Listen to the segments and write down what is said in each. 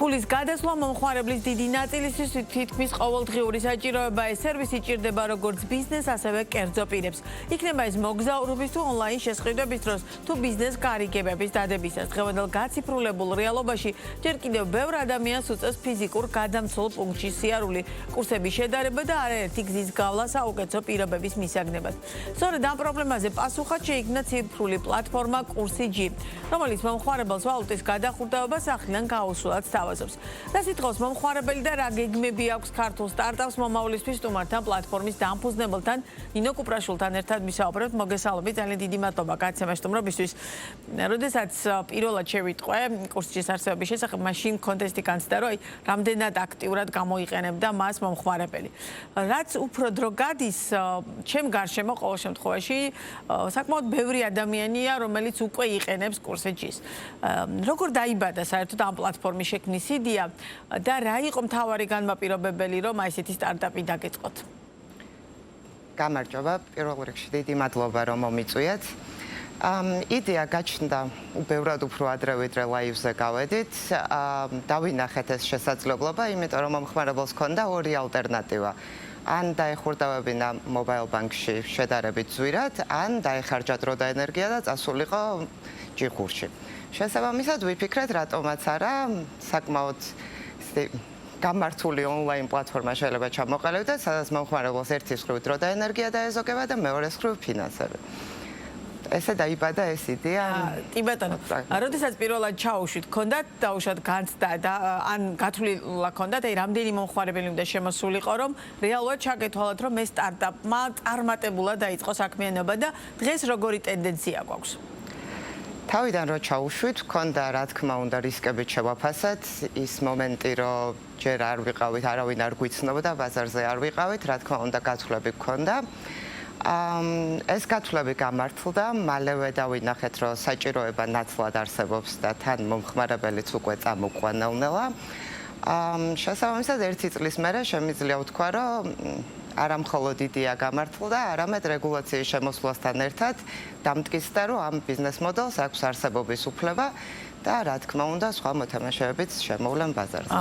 ფულის გადასვლა მომხმარებლის დიდი ნაწილისთვის თითქმის ყოველდღიური საჭიროება. ეს სერვისი ჭირდება როგორც ბიზნეს, ასევე კერძო პირებს. იქნება ეს მოგზაურობის თუ ონლაინ შესყიდვების დროს, თუ ბიზნეს გარიგებების დადებისას. დღევანდელ გაციფრულებულ რეალობაში ჯერ კიდევ ბევრ ადამიანს უწევს ფიზიკურ გადამცულ პუნქტში სიარული, კურსების შედარება და არაერთი გზის გავლა საუკეთესო პირობების მისაგნებად. სწორედ ამ პრობლემაზე პასუხად შეიქმნა ციფრული პლატფორმა კურსი.G, რომელიც მომხმარებელს ვალუტის გადახურდაობას ახლიდან გაუსულად სთავაზობს. რა სიტყავს მომხმარებელი და რა გეგმები აქვს ქართულ სტარტაპს მომავლისთვის სტუმართან პლატფორმის დამფუძნებელთან ნინო კუპრაშვილთან ერთად ვისაუბრებთ. მოგესალმებით, ძალიან დიდი მადლობა გაცემა სტუმრობისთვის. როდესაც პირველად შევიტყვე კურსის არსებობის შესახებ, მაშინ კონტესტი განცდა, რომ რამდენად აქტიურად გამოიყენებდა მას მომხმარებელი. რაც უფრო დრო გადის, ჩემ გარშემო ყოველ შემთხვევაში საკმაოდ ბევრი ადამიანია, რომელიც უკვე იყენებს კურსი.G-ს. როგორ დაიბადა საერთოდ ამ პლატფორმის შექმნის იდეა და რა იყო მთავარი განმაპირობებელი, რომ ესეთი სტარტაპი დაგეწყოთ? გამარჯობა, პირველ რიგში დიდი მადლობა, რომ მომიწვიეთ. იდეა გაჩნდა უბევრად უფრო ადრე, ვიდრე ლაივზე გავედით. დავინახეთ ეს შესაძლებლობა, იმიტომ რომ მომხმარებელს ჰქონდა ორი ალტერნატივა. ან დაეხურდავებინა მობაილ ბანკში შედარებით ზვირად, ან დაეხარჯა დრო და ენერგია და წასულიყო ჯიხურში. შესაბამისად ვიფიქრეთ, რატომაც არა, საკმაოდ გამართული ონლაინ პლატფორმა შეიძლება ჩამოყალიბდეს, სადაც მომხმარებელს ერთი მხრივ დრო და ენერგია დაეზოგება და მეორე მხრივ ფინანსები. ესე დაიბადა ეს იდეა. კი ბატონო, როდესაც პირველად ჩაუშვით, გქონდათ დაუშვათ განცდა და ან გათვლილი გქონდათ, აი რამდენი მომხმარებელი უნდა შემოსულიყო, რომ რეალურად ჩაგეთვალოთ, რომ ეს სტარტაპმა წარმატებულად დაიწყო საქმიანობა და დღეს როგორი ტენდენცია გვაქვს? თავიდან რო ჩაუშვით, გქონდა რა თქმა უნდა რისკებით შევაფასეთ, ის მომენტი, რომ ჯერ არ ვიყავით, არავინ არ გვიცნობდა, ბაზარზე არ ვიყავით, რა თქმა უნდა გაცვლები გქონდა. ეს გაცვლები გამართლდა, მალევე დავინახეთ, რომ საჭიროება ნაცვლად არსებობს და თან მომხმარებელიც უკვე წამოყვა ნელ-ნელა. შესაბამისად, ერთი წლის მერე შემიძლია ვთქვა, რომ არა მხოლოდ იდეა გამართლდა, არამედ რეგულაციის შემოსვლასთან ერთად დამტკიცდა, რომ ამ ბიზნეს მოდელს აქვს არსებობის უფლება და რა თქმა უნდა სხვა მოთამაშეებიც შემოვლენ ბაზარზე.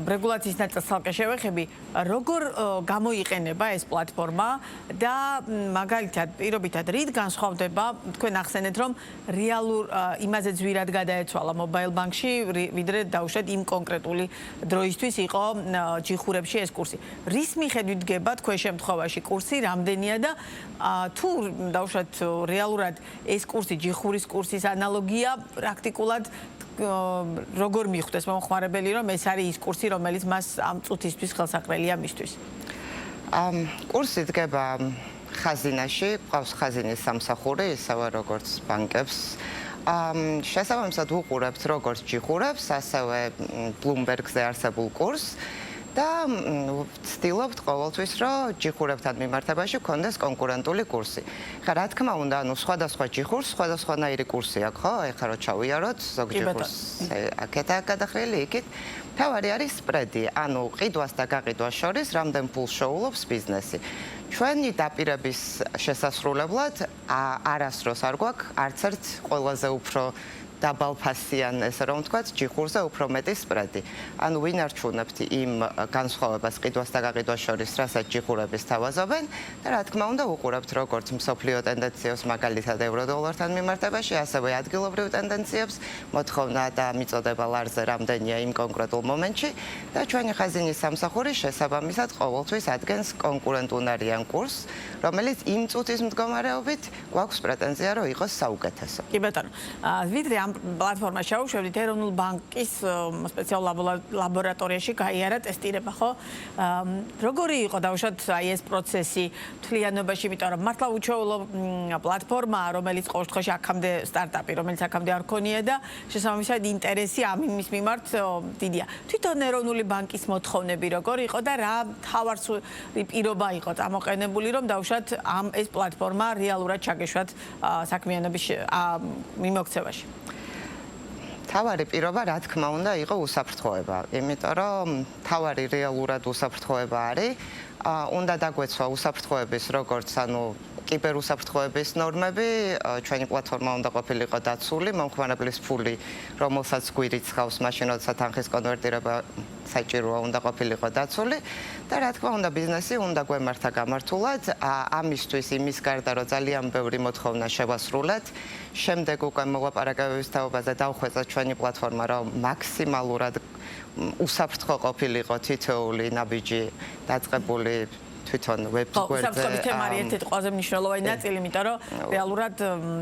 რეგულაციის ნაწილს ცალკე შევეხები, როგორ გამოიყენება ეს პლატფორმა და მაგალითად პირობითად რით განსხვავდება, თქვენ ახსენეთ, რომ რეალურ იმაზე ძვირად გადაეცვალა მობაილ ბანკში, ვიდრე დაუშვათ იმ კონკრეტული დროისთვის იყო ჯიხურებში ეს კურსი. რის მიხედვით დგება თქვენ შემთხვევაში კურსი, რამდენია და თუ დაუშვათ რეალურად ეს კურსი ჯიხურის კურსის ანალოგია პრაქტიკულად როგორ მიხვდეს მომხმარებელი, რომ ეს არის ის კურსი, რომელიც მას ამ წუთისთვის ხელსაყრელია მისთვის? კურსი დგება ხაზინაში, ყავს ხაზინის სამსახური, ისევე როგორც ბანკებს. შესაბამისად ვუყურებთ როგორც ჯიხურებს, ასევე Bloomberg-ზე არსებულ კურსს და ვცდილობთ ყოველთვის, რომ ჯიხურებთან მიმართებაში გქონდეს კონკურენტული კურსი. ხა რა თქმა უნდა, ანუ სხვადასხვა ჯიხურს სხვადასხვანაირი კურსი აქვს, ხო? ეხლა რო ჩავიაროთ, ზოგ ჯიხურს აქეთა გადახრილი, იქით. თავარი არის სპრედი, ანუ ყიდვას და გაყიდვას შორის რამდენ ფულს შეულობს ბიზნესი. ჩვენი დაპირების შესასრულებლად არასდროს არ გვაქვს არც ერთ ყველაზე უფრო დაბალფასიან, ესე რომ ვთქვათ, ჯიხურზე უფრო მეტი სპრედი. ანუ ვინ არჩუნებთ იმ განსხვავებას ყიდვას და გაყიდვას შორის, რასაც ჯიხურები სთავაზობენ და რა თქმა უნდა ვუყურებთ როგორც მსოფლიო ტენდენციებს, მაგალითად ევროდოლართან მიმართებაში, ასევე ადგილობრივ ტენდენციებს, მოთხოვნა და მიწოდება ლარზე რამდენია იმ კონკრეტულ მომენტში და ჩვენი ხაზინის სამსახური შესაბამისად ყოველთვის ადგენს კონკურენტუნარიან კურსს, რომელიც იმ წუთის მდგომარეობით გვაქვს პრეტენზია, რომ იყოს საუკეთესო. კი ბატონო, ვიდრე ამ პლატფორმას შევუშვებდით, ეროვნულ ბანკის სპეციალურ ლაბორატორიაში გაიარა ტესტირება, ხო? როგორი იყო დაუშვათ აი ეს პროცესი თლიანობაში, იმიტომ რომ მართლა უჩვეულო პლატფორმაა, რომელიც ყოველ შემთხვევაში აქამდე სტარტაპი, რომელიც აქამდე არ ქონია და შესაბამისად ინტერესი ამ იმის მიმართ დიდია. თვითონ ეროვნული ბანკის მოთხოვნები როგორი იყო და რა თავარსული პირობა იყო წამოყენებული, რომ დაუშვათ ამ ეს პლატფორმა რეალურად ჩაგეშვათ საქმიანობის მიმოქცევაში? თავარი პირობა, რა თქმა უნდა, იყო უსაფრთხოება, იმიტომ რომ თავარი რეალურად უსაფრთხოება არის, უნდა დაგვეცვა უსაფრთხოების როგორც ანუ კიბერუსაფრთხოების ნორმები, ჩვენი პლატფორმა უნდა ყოფილიყო დაცული, მომხმარებლის ფული, რომელსაც გვირიცხავს მაშინ, როდესაც თანხის კონვერტირება საჭიროა, უნდა ყოფილიყო დაცული და რა თქმა უნდა ბიზნესი უნდა გვემართა გამართულად, ამისთვის იმის გარდა რომ ძალიან ბევრი მოთხოვნა შევასრულეთ, შემდეგ უკვე მოლაპარაკებების თაობაზე დავხვეწეთ ჩვენი პლატფორმა, რომ მაქსიმალურად უსაფრთხო ყოფილიყო თითოეული ნაბიჯი დაწყებული თვითონ ვებგვერდზე. უსაფრთხოების თემა არის ერთ-ერთი ყველაზე მნიშვნელოვანი ნაწილი, იმიტომ რომ რეალურად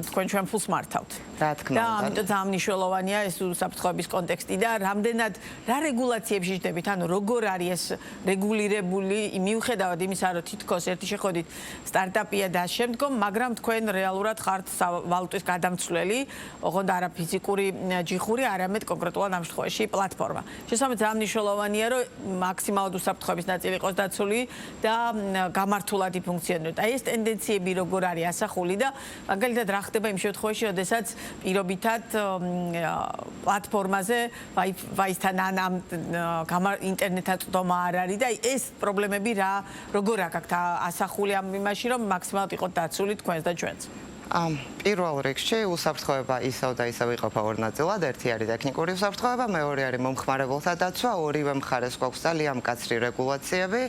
თქვენ ჩვენ ფულს მართავთ. რა თქმა უნდა. და ამიტომ ძალიან მნიშვნელოვანია ეს უსაფრთხოების კონტექსტი და რამდენად რა რეგულაციებში ჯდებით, ანუ როგორ არის ეს რეგულირებული, მიუხედავად იმისა, რომ თითქოს ერთი შეხედვით სტარტაპია და შემდგომ, მაგრამ თქვენ რეალურად ხართ ვალუტის გადამცვლელი, ოღონდ არა ფიზიკური ჯიხური, არამედ კონკრეტულად ამ შემთხვევაში პლატფორმა. შესაბამისად ძალიან მნიშვნელოვანია, რომ მაქსიმალურად უსაფრთხოების ნაწილი იყოს დაცული და გამართულად იფუნქციონირებთ. აი ეს ტენდენციები როგორ არის ასახული და მაგალითად რა ხდება იმ შემთხვევაში, როდესაც პირობითად პლატფორმაზე Wi-Fi-თან ან ინტერნეტთან წვდომა არ არის და ეს პრობლემები როგორ აქვს ასახული ამ იმაში, რომ მაქსიმალურად იყოს დაცული თქვენს და ჩვენს. პირველ რიგში უსაფრთხოება ისევ და ისევ იყოფა ორ ნაწილად. ერთი არის ტექნიკური უსაფრთხოება, მეორე არის მომხმარებელთა დაცვა. ორივე მხარეს გვაქვს ძალიან მკაცრი რეგულაციები.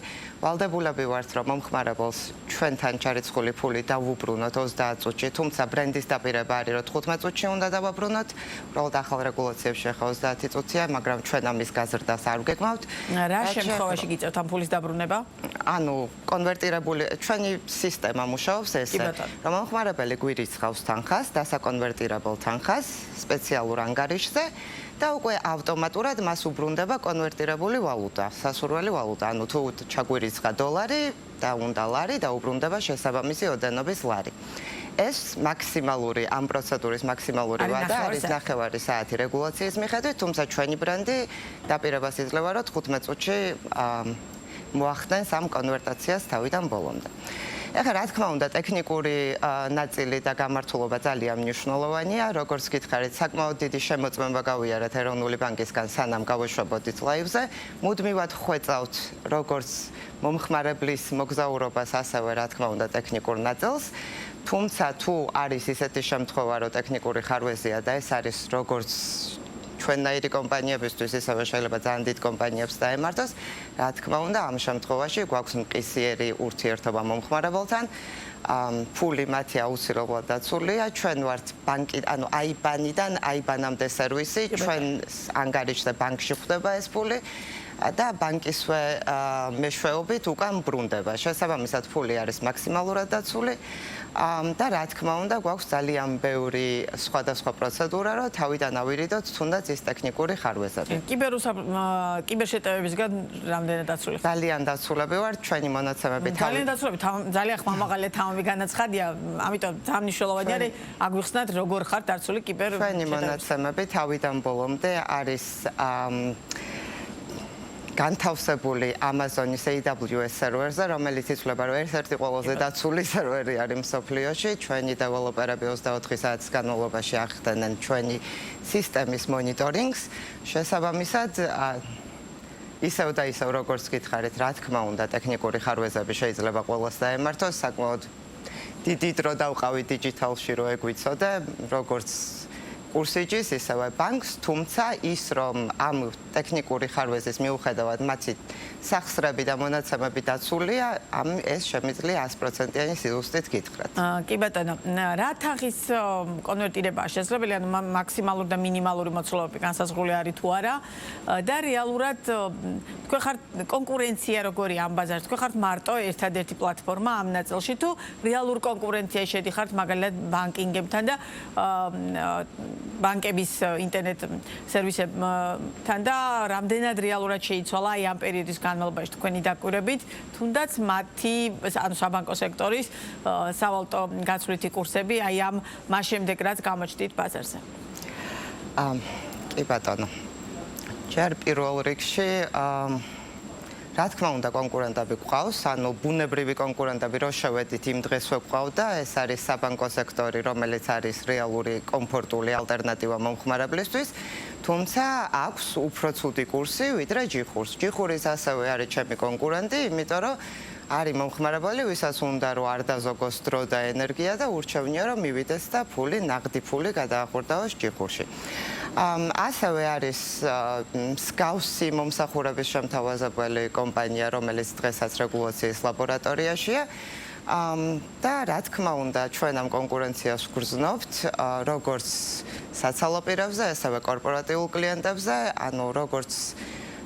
ვალდებულები ვართ, რომ მომხმარებელს ჩვენთან ჩარიცხული ფული დავუბრუნოთ 30 წუთში, თუმცა ბრენდის დაპირება არის, რომ 15 წუთში უნდა დავაბრუნოთ. უბრალოდ ახალ რეგულაციებში ახლა 30 წუთია, მაგრამ ჩვენ ამის გაზრდას არ ვგეგმავთ. რა შემთხვევაში გიწევთ ამ ფულის დაბრუნება? ანუ კონვერტირებული ჩვენი სისტემა მუშაობს ესე, რომ მომხმარებელი გვირიცხავს თანხას, დასაკონვერტირებელ თანხას სპეციალურ ანგარიშზე და უკვე ავტომატურად მას უბრუნდება კონვერტირებული ვალუტა, სასურველი ვალუტა. ანუ თუ ჩაგვირიცხა დოლარი და უნდა ლარი და უბრუნდება შესაბამისი ოდენობის ლარი. ეს მაქსიმალური ამ პროცედურის მაქსიმალური ვადა არის 9 საათი რეგულაციის მიხედვით, თუმცა ჩვენი ბრენდი დაპირებას იძლევა, რომ 15 წუთში მოახდენს ამ კონვერტაციას თავიდან ბოლომდე. ეხლა რა თქმა უნდა ტექნიკური ნაწილი და გამართულობა ძალიან მნიშვნელოვანია, როგორც გითხარით, საკმაოდ დიდი შემოწმება გავიარეთ ეროვნული ბანკისგან სანამ გავუშვებოდით ლაივზე. მუდმივად ხვეწავთ როგორც მომხმარებლის მოგზაურობას, ასევე რა თქმა უნდა ტექნიკურ ნაწილს. თუმცა თუ არის ისეთი შემთხვევა, რომ ტექნიკური ხარვეზია და ეს არის როგორც ჩვენნაირი კომპანიებისთვის, ისევე შეიძლება ძალიან დიდ კომპანიებს დაემართოს. რა თქმა უნდა, ამ შემთხვევაში გვაქვს მყისიერი ურთიერთობა მომხმარებელთან. ფული მათი აუცილებლად დაცულია. ჩვენ ვართ ბანკი, ანუ IBAN-დან IBAN-მდე სერვისი, ჩვენ ანგარიშზე ბანკში ხვდება ეს ფული და ბანკისვე მეშვეობით უკან ბრუნდება. შესაბამისად, ფული არის მაქსიმალურად დაცული. და რა თქმა უნდა, გვაქვს ძალიან ბევრი სხვადასხვა პროცედურა, რომ თავიდან ავირიდოთ თუნდაც ის ტექნიკური ხარვეზები. კიბერშეტევებისგან რამდენად დაცული? ძალიან დაცულები ვართ, ჩვენი მონაცემები ძალიან დაცულები, ძალიან ხმამაღალი თამამი განაცხადია, ამიტომ ძალიან მნიშვნელოვანი არის აგვიხსნათ როგორ ხართ დაცული კიბერშეტევები. ჩვენი მონაცემები თავიდან ბოლომდე არის განთავსებული Amazon-ის AWS სერვერზე, რომელიც ითვლება, რომ ერთ-ერთი ყველაზე დაცული სერვერი არის მსოფლიოში. ჩვენი დეველოპერები 24 საათის განმავლობაში ახდენენ ჩვენი სისტემის მონიტორინგს. შესაბამისად, ისევ და ისევ როგორც გითხარით, რა თქმა უნდა, ტექნიკური ხარვეზები შეიძლება ყველას დაემართოს, საკმაოდ დიდი დრო დავყავით დიჯიტალში, რომ ეგვიცოდე, როგორც კურსიჯის, ისევე ბანკს, თუმცა ის, რომ ამ ტექნიკური ხარვეზის მიუხედავად მათი სახსრები და მონაცემები დაცულია, ეს შემიძლია 100%-იანი სიზუსტით გითხრათ. კი ბატონო, რა თანხის კონვერტირებაა შესაძლებელი, ანუ მაქსიმალური და მინიმალური მოცულობები განსაზღვრული არის თუ არა და რეალურად თქვენ ხართ კონკურენცია როგორია ამ ბაზარში? თქვენ ხართ მარტო ერთადერთი პლატფორმა ამ ნაწილში თუ რეალურ კონკურენციაში შედიხართ მაგალითად ბანკინგებთან და ბანკების ინტერნეტ სერვისებთან და რამდენად რეალურად შეიცვალა აი ამ პერიოდის განმავლობაში თქვენი დაკვირვებით, თუნდაც მათი ანუ საბანკო სექტორის სავალუტო გაცვლითი კურსები აი ამ მას შემდეგ რაც გამოჩნდით ბაზარზე. კი ბატონო. ჯერ პირველ რიგში რა თქმა უნდა კონკურენტები გვყავს, ანუ ბუნებრივი კონკურენტები რო შევედით იმ დღესვე გვყავდა, ეს არის საბანკო სექტორი, რომელიც არის რეალური კომფორტული ალტერნატივა მომხმარებლისთვის, თუმცა აქვს უფრო ცუდი კურსი, ვიდრე ჯიხურს. ჯიხურის ასევე არის ჩემი კონკურენტი, იმიტომ რომ არის მომხმარებელი, ვისაც უნდა რომ არ დაზოგოს დრო და ენერგია და ურჩევნია რომ მივიდეს და ნაღდი ფული გადაახურდაოს ჭიხურში. ასევე არის მსგავსი მომსახურების შემთავაზებელი კომპანია, რომელიც დღესაც რეგულაციის ლაბორატორიაშია. და რა თქმა უნდა, ჩვენ ამ კონკურენციას ვგრძნობთ, როგორც საცალო პირებზე, ასევე კორპორატიულ კლიენტებზე, ანუ როგორც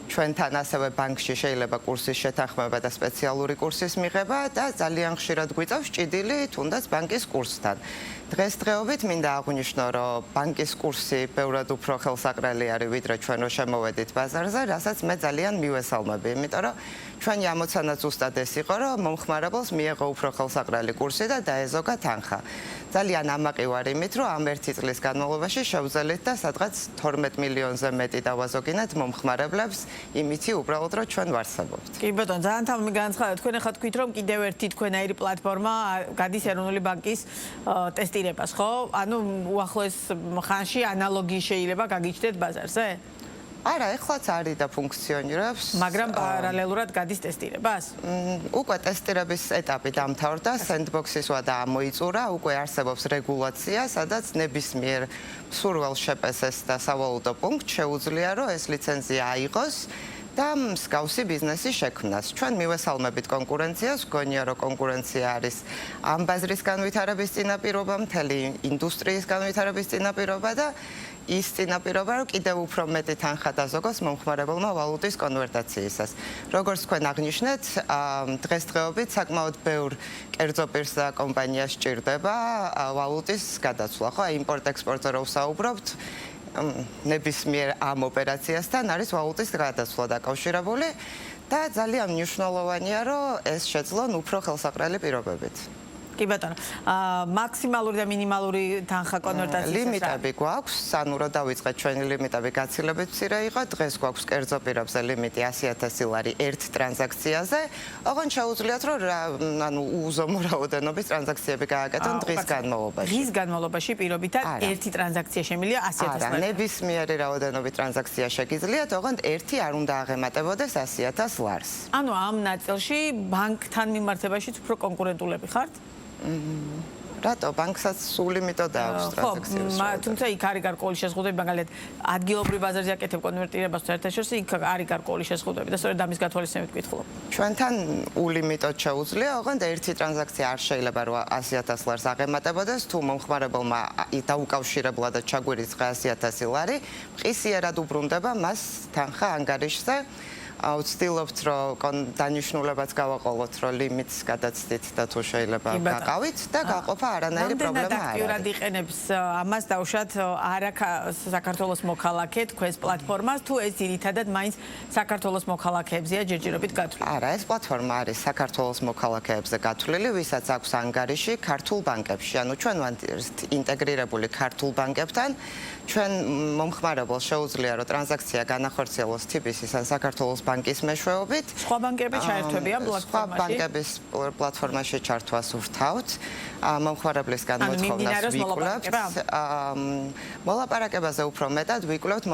ჩვენთან ასევე ბანკში შეიძლება კურსის შეთანხმება და სპეციალური კურსის მიღება და ძალიან ხშირად გვიწევს ჭიდილი თუნდაც ბანკის კურსთან. დღესდღეობით მინდა აღვნიშნო, რომ ბანკის კურსი ბევრად უფრო ხელსაყრელი არის, ვიდრე ჩვენ რო შემოვედით ბაზარზე, რასაც მე ძალიან მივესალმები, იმიტომ რომ ჩვენი ამოცანაც ზუსტად ეს იყო, რომ მომხმარებელს მიეღო უფრო ხელსაყრელი კურსი და დაეზოგა თანხა. ძალიან ამაყი ვარ იმით, რომ ამ ერთი წლის განმავლობაში შევძელით და სადღაც 12 მილიონზე მეტი დავაზოგინეთ მომხმარებლებს, იმითი უბრალოდ რომ ჩვენ ვარსებობთ. კი ბატონო, ძალიან თამამი განაცხადა. თქვენ ახლა თქვით, რომ კიდევ ერთი თქვენაირი პლატფორმა გადის ეროვნული ბანკის ტესტირებას, ხო? ანუ უახლოეს ხანში ანალოგი შეიძლება გაგიჩნდეთ ბაზარზე? არა, ეხლაც არის და ფუნქციონირებს. მაგრამ პარალელურად გადის ტესტირებას? უკვე ტესტირების ეტაპი დამთავრდა, sandbox-ის ვადა ამოიწურა, უკვე არსებობს რეგულაცია, სადაც ნებისმიერ მსურველ შეპესეს და სავალუტო პუნქტს შეუძლია, რომ ეს ლიცენზია აიღოს და მსგავსი ბიზნესი შექმნას. ჩვენ მივესალმებით კონკურენციას, გონია რომ კონკურენცია არის ამ ბაზრის განვითარების წინაპირობა, მთელი ინდუსტრიის განვითარების წინაპირობა და ის წინაპირობა, რომ კიდევ უფრო მეტი თანხა დაზოგოს მომხმარებელმა ვალუტის კონვერტაციისას. როგორც თქვენ აღნიშნეთ, დღესდღეობით საკმაოდ ბევრ კერძო პირს და კომპანიას სჭირდება ვალუტის გადაცვლა, ხო? იმპორტ-ექსპორტზე რო ვსაუბრობთ, ნებისმიერ ამ ოპერაციასთან არის ვალუტის გადაცვლა დაკავშირებული და ძალიან მნიშვნელოვანია, რომ ეს შეძლონ უფრო ხელსაყრელი პირობებით. კი ბატონო, მაქსიმალური და მინიმალური თანხა კონვერტაციის ლიმიტები გვაქვს, ანუ რომ დავიწყეთ ჩვენი ლიმიტები გაცილებით მცირე იყო, დღეს გვაქვს კერძო პირებზე ლიმიტი 100,000 ლარი ერთ ტრანზაქციაზე, ოღონდ შეუძლიათ რომ ანუ უზომო რაოდენობის ტრანზაქციები გააკეთონ დღის განმავლობაში. დღის განმავლობაში პირობითად ერთი ტრანზაქცია შემიძლია 100,000 ლარი. ნებისმიერი რაოდენობის ტრანზაქცია შეგიძლიათ, ოღონდ ერთი არ უნდა აღემატებოდეს 100,000 ლარს. ანუ ამ ნაწილში ბანკთან მიმართებაშიც უფრო კონკურენტულები ხართ? რატო ბანკსაც სული მეთოდა აქვს ტრანზაქციებს? ხო, თუმცა იქ არის გარკვეული შეზღუდვები, მაგალითად, ადგილობრივ ბაზარზე აკეთებ კონვერტირებას საერთაშორისო, იქ არის გარკვეული შეზღუდვები და სწორედ ამის გათვალისწინებით ვკითხულობ. ჩვენთან ულიმიტოდ შეუძლია, ოღონდ ერთი ტრანზაქცია არ შეიძლება რომ 100,000 ლარს აღემატებოდეს, თუ მომხმარებელმა დაუკავშირებლად ჩაგვირიცხა 100,000 ლარი, მყისიერად უბრუნდება მას თანხა ანგარიშზე. ვცდილობთ, რომ დანიშნულებაც გავაყოლოთ, რომ ლიმიტს გადაცდით და თუ შეიძლება გაყავით და გაყოფა არანაირი პრობლემა არ არის. რამდენად აქტიურად იყენებს ამას დავუშვათ არა საქართველოს მოქალაქე თქვენს პლატფორმას, თუ ეს ძირითადად მაინც საქართველოს მოქალაქეებზეა ჯერჯერობით გათვლილი? არა, ეს პლატფორმა არის საქართველოს მოქალაქეებზე გათვლილი, ვისაც აქვს ანგარიში ქართულ ბანკებში. ანუ ჩვენ ვართ ინტეგრირებული ქართულ ბანკებთან. ჩვენ მომხმარებელს შეუძლია, რომ ტრანზაქცია განახორციელოს TBC-ის ან საქართველოს ბანკის მეშვეობით. სხვა ბანკები ჩაერთვებიან პლატფორმაში? სხვა ბანკების პლატფორმაში ჩართვას ვრთავთ. მომხმარებლის განმოთხოვნას ვიკვლევთ. მოლაპარაკებაზე უფრო მეტად ვიკვლევთ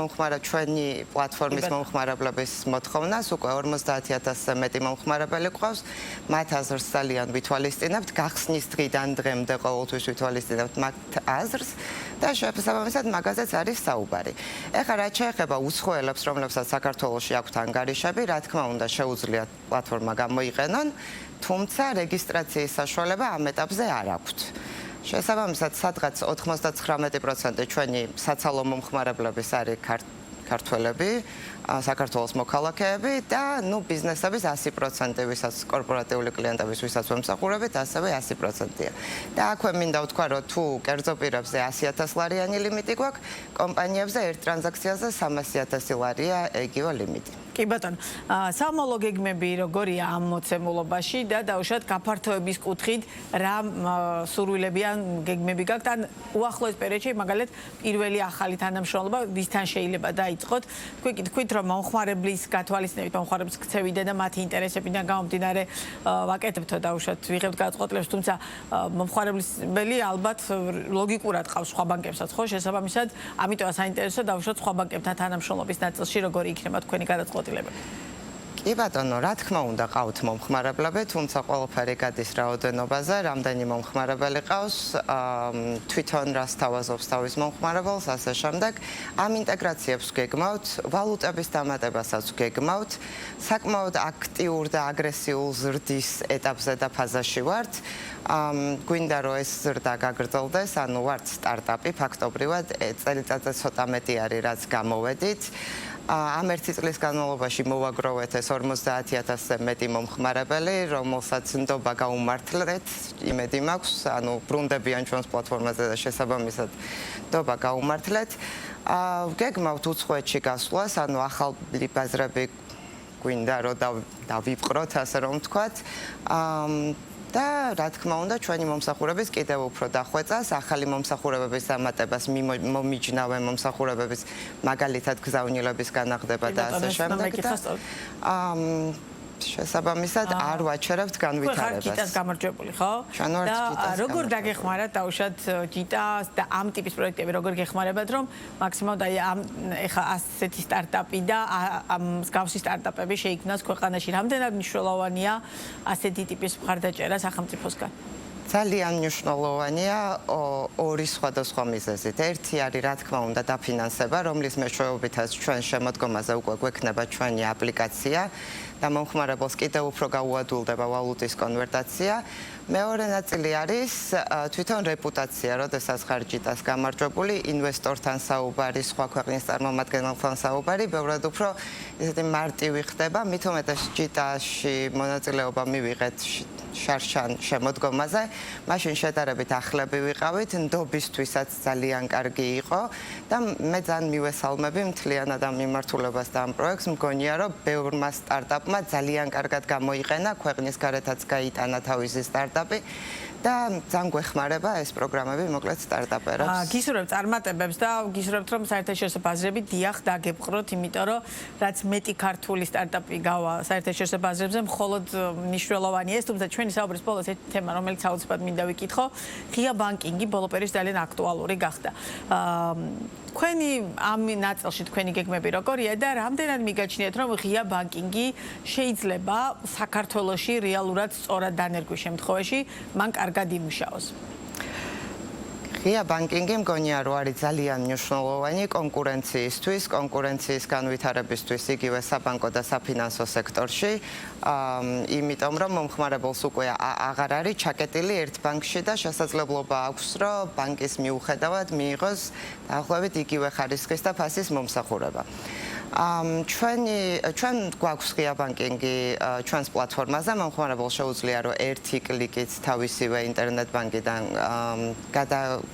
ჩვენი პლატფორმის მომხმარებლების მოთხოვნას. უკვე 50,000-ზე მეტი მომხმარებელი გვყავს. მათ აზრს ძალიან ვითვალისწინებთ. გახსნის დღიდან დღემდე ყოველთვის ვითვალისწინებთ მათ აზრს და შესაბამისად მაგაზეც არის საუბარი. ეხლა რაც შეეხება უცხოელებს, რომლებსაც საქართველოში აქვთ ანგარიშები, რა თქმა უნდა შეუძლიათ პლატფორმა გამოიყენონ, თუმცა რეგისტრაციის საშუალება ამ ეტაპზე არ აქვთ. შესაბამისად, სადღაც 99% ჩვენი საცალო მომხმარებლების არის ქართველები, საქართველოს მოქალაქეები და ბიზნესების 100%, ვისაც კორპორატიული კლიენტების, ვისაც ვემსახურებით, ასევე 100%-ია. და აქვე მინდა ვთქვა, რომ თუ კერძო პირებზე 100,000 ლარიანი ლიმიტი გვაქვს, კომპანიებზე ერთ ტრანზაქციაზე 300,000 ლარია იგივე ლიმიტი. კი ბატონო, სამომავლო გეგმები როგორია ამ მოცემულობაში და დაუშვათ გაფართოების კუთხით რა სურვილები ან გეგმები გაქვთ ან უახლოეს პერიოდში მაგალითად პირველი ახალი თანამშრომლობა ვისთან შეიძლება დაიწყოთ? თქვით რომ მომხმარებლის გათვალისწინებით მომხმარებლის ქცევიდან და მათი ინტერესებიდან გამომდინარე ვაკეთებთ დაუშვათ ვიღებთ გადაწყვეტილებას, თუმცა მომხმარებელი ალბათ ლოგიკურად ყავს სხვა ბანკებსაც, ხო? შესაბამისად, ამიტომაც საინტერესო დაუშვათ სხვა ბანკებთან თანამშრომლობის ნაწილში როგორი იქნება თქვენი გადაწყვეტილება? კი ბატონო, რა თქმა უნდა, ყავთ მომხმარებლები, თუმცა ყველაფერი გადის რაოდენობაზე, რამდენი მომხმარებელი ყავს, თვითონ რას თავაზობს თავის მომხმარებელს, ასე შემდეგ. ამ ინტეგრაციებს გეგმავთ, ვალუტების დამატებასაც გეგმავთ, საკმაოდ აქტიურ და აგრესიულ ზრდის ეტაპზე და ფაზაში ვართ. გვინდა რომ ეს ზრდა გაგრძელდეს, ანუ ვართ სტარტაპი, ფაქტობრივად წელიწადზე ცოტა მეტი არის, რაც გამოვედით. ამ ერთი წლის განმავლობაში მოვაგროვეთ ეს 50,000-ზე მეტი მომხმარებელი, რომელსაც ნდობა გაუმართლეთ, იმედი მაქვს, ანუ ბრუნდებიან ჩვენს პლატფორმაზე და შესაბამისად ნდობა გაუმართლეთ. გეგმავთ უცხოეთში გასვლას, ანუ ახალი ბაზრები გვინდა რომ დავიპყროთ, ასე რომ ვთქვათ. და რა თქმა უნდა ჩვენი მომსახურების კიდევ უფრო დახვეწას, ახალი მომსახურებების დამატებას მომიჯნავენ მომსახურებების მაგალითად გზავნილების განახდება და ასე შემდეგ და შესაბამისად არ ვაჩერებთ განვითარებას. გიტას გამარჯვებული, ხო? და როგორ დაგეხმარათ დაუშვათ გიტას და ამ ტიპის პროექტები როგორ გეხმარებათ, რომ მაქსიმალურად აი ამ ეხა ასეთი სტარტაპი და ამ მსგავსი სტარტაპები შეიქმნას ქვეყანაში. რამდენად მნიშვნელოვანია ასეთი ტიპის მხარდაჭერა სახელმწიფოსგან? ძალიან მნიშვნელოვანია ორი სხვადასხვა მიზეზით. ერთი არის რა თქმა უნდა დაფინანსება, რომლის მეშვეობითაც ჩვენ შემოდგომაზე უკვე გვექნება ჩვენი აპლიკაცია და მომხმარებელს კიდევ უფრო გაუადვილდება ვალუტის კონვერტაცია. მეორე ნაწილი არის თვითონ რეპუტაცია, როდესაც ხარ ჯიტას გამარჯვებული, ინვესტორთან საუბარი, სხვა ქვეყნის წარმომადგენელთან საუბარი, ბევრად უფრო ისეთი მარტივი ხდება, მით უმეტეს ჯიტაში მონაწილეობა მივიღეთ შარშან შემოდგომაზე, მაშინ შედარებით ახლები ვიყავით, ნდობისთვისაც ძალიან კარგი იყო და მე ძალიან მივესალმები მთლიანად ამ მიმართულებას და ამ პროექტს, მგონია რომ ბევრმა სტარტაპმა ძალიან კარგად გამოიყენა, ქვეყნის გარეთაც გაიტანა თავისი სტარტაპი და ძალიან გვეხმარება ეს პროგრამები მოკლედ სტარტაპერებს. გისურვებთ წარმატებებს და გისურვებთ რომ საერთაშორისო ბაზრები დიახ დაგეპყროთ, იმიტომ რომ რაც მეტი ქართული სტარტაპი გავა საერთაშორისო ბაზრებზე, მხოლოდ მნიშვნელოვანია ეს, თუმცა ჩვენი საუბრის ბოლოს ერთი თემა, რომელიც აუცილებლად მინდა ვიკითხო, ღია ბანკინგი ბოლო პერიოდში ძალიან აქტუალური გახდა. თქვენი ამ ნაწილში თქვენი გეგმები როგორია და რამდენად მიგაჩნიათ რომ ღია ბანკინგი შეიძლება საქართველოში რეალურად სწორად დანერგვის შემთხვევაში მან კარგად იმუშაოს? ღია ბანკინგი მგონია რომ არის ძალიან მნიშვნელოვანი კონკურენციისთვის, კონკურენციის განვითარებისთვის იგივე საბანკო და საფინანსო სექტორში, იმიტომ რომ მომხმარებელს უკვე აღარ არის ჩაკეტილი ერთ ბანკში და შესაძლებლობა აქვს რომ ბანკის მიუხედავად მიიღოს დაახლოებით იგივე ხარისხის და ფასის მომსახურება. ჩვენ გვაქვს ღია ბანკინგი ჩვენს პლატფორმაზე, მომხმარებელს შეუძლია რომ ერთი კლიკით თავისივე ინტერნეტ ბანკიდან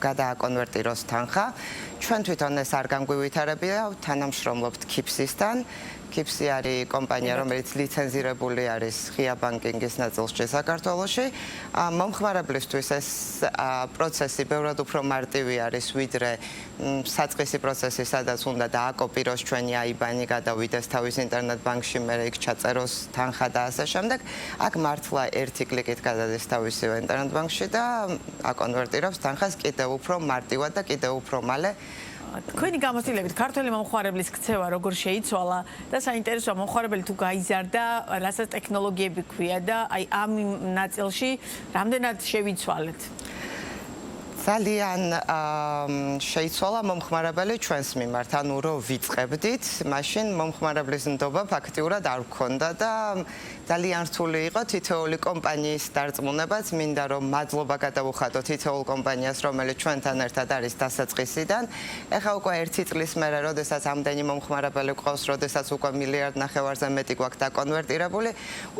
გადააკონვერტიროს თანხა. ჩვენ თვითონ ეს არ გამგვივითარებია, თანამშრომლობთ KIPS-ისთან. KIPS-ი არის კომპანია, რომელიც ლიცენზირებული არის ღია ბანკინგის ნაწილში საქართველოში. მომხმარებლისთვის ეს პროცესი ბევრად უფრო მარტივი არის, ვიდრე საწყისი პროცესი, სადაც უნდა დააკოპიროს ჩვენი IBAN-ი, გადავიდეს თავის ინტერნეტ ბანკში, მერე იქ ჩაწეროს თანხა და ასე შემდეგ. აქ მართლა ერთი კლიკით გადადის თავისივე ინტერნეტ ბანკში და აკონვერტირებს თანხას კიდევ უფრო მარტივად და კიდევ უფრო მალე. თქვენი გამოცდილებით ქართველი მომხმარებლის ქცევა როგორ შეიცვალა და საინტერესოა მომხმარებელი თუ გაიზარდა, რასაც ტექნოლოგიები ქვია და აი ამ ნაწილში რამდენად შევიცვალეთ? ძალიან შეიცვალა მომხმარებელი ჩვენს მიმართ, ანუ რო ვიწყებდით, მაშინ მომხმარებლის ნდობა ფაქტიურად არ გქონდა და ძალიან რთული იყო თითოეული კომპანიის დარწმუნებაც, მინდა რომ მადლობა გადავუხადოთ თითოეულ კომპანიას, რომელიც ჩვენთან ერთად არის დასაწყისიდან. ეხლა უკვე 1 წლის მერე, როდესაც ამდენი მომხმარებელი გვყავს, როდესაც უკვე 1,5 მილიარდზე მეტი გვაქვს დაკონვერტირებული,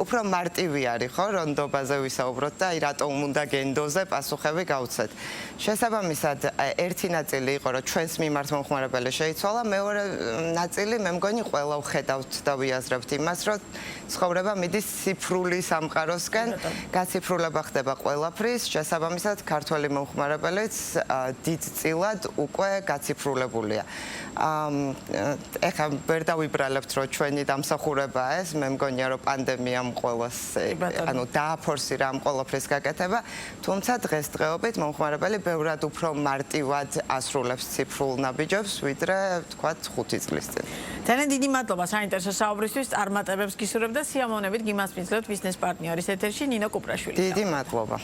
უფრო მარტივი არის, ხო, რომ ნდობაზე ვისაუბროთ და აი რატომ უნდა გენდოზე პასუხები გავცეთ. შესაბამისად, ერთი ნაწილი იყო, რომ ჩვენს მიმართ მომხმარებელი შეიცვალა, მეორე ნაწილი მე მგონი ყველა ვხედავთ და ვიაზრებთ იმას, რომ ცხოვრება მიდის ციფრული სამყაროსკენ, გაციფრულება ხდება ყველაფრის, შესაბამისად, ქართველი მომხმარებელიც დიდწილად უკვე გაციფრულებულია. ეხლა ვერ დავიბრალებთ, რომ ჩვენი დამსახურებაა ეს, მე მგონია, რომ პანდემიამ ყველას, ანუ დააფორსირა ამ ყველაფრის გაკეთება, თუმცა დღესდღეობით მომხმარებელი ბევრად უფრო მარტივად ასრულებს ციფრულ ნაბიჯებს, ვიდრე თქვათ 5 წლის წინ. ძალიან დიდი მადლობა საინტერესო საუბრისთვის, წარმატებებს გისურვებ და სიამოვნებით გიმასპინძლებთ ბიზნეს პარტნიორის ეთერში ნინო კუპრაშვილი. დიდი მადლობა.